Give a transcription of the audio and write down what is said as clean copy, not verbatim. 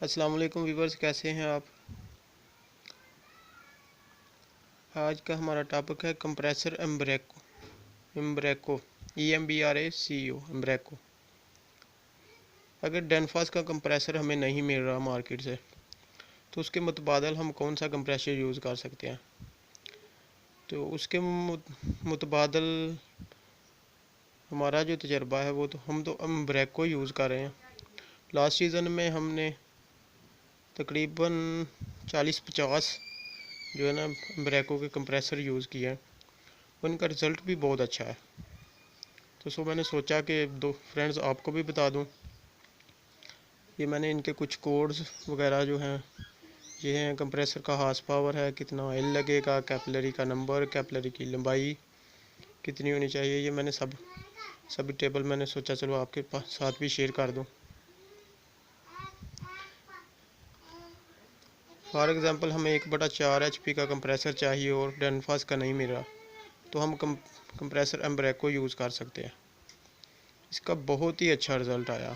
अस्सलाम वालेकुम व्यूवर्स, कैसे हैं आप। आज का हमारा टॉपिक है कंप्रेसर एम्ब्रेको EMBRACO एम्ब्रेको। अगर डेनफास का कंप्रेसर हमें नहीं मिल रहा मार्केट से, तो उसके मुतबादल हम कौन सा कंप्रेसर यूज़ कर सकते हैं। तो उसके मुतबादल हमारा जो तजर्बा है वो तो हम तो एम्ब्रेको यूज़ कर रहे हैं। लास्ट सीज़न में हमने तकरीबन 40-50 जो है ना एम्ब्रेको के कंप्रेसर यूज़ किए हैं। उनका रिज़ल्ट भी बहुत अच्छा है। तो मैंने सोचा कि दो फ्रेंड्स आपको भी बता दूं। ये मैंने इनके कुछ कोड्स वगैरह जो हैं, ये हैं कंप्रेसर का हार्स पावर है, कितना ऑयल लगेगा, कैपिलरी का नंबर, कैपिलरी की लंबाई कितनी होनी चाहिए, ये मैंने सभी टेबल मैंने सोचा चलो आपके साथ भी शेयर कर दूं। फॉर एग्ज़ाम्पल हमें 1/4 HP का कंप्रेसर चाहिए और डेनफास का नहीं मिल रहा, तो हम कंप्रेसर एम्ब्रेको यूज़ कर सकते हैं। इसका बहुत ही अच्छा रिज़ल्ट आया।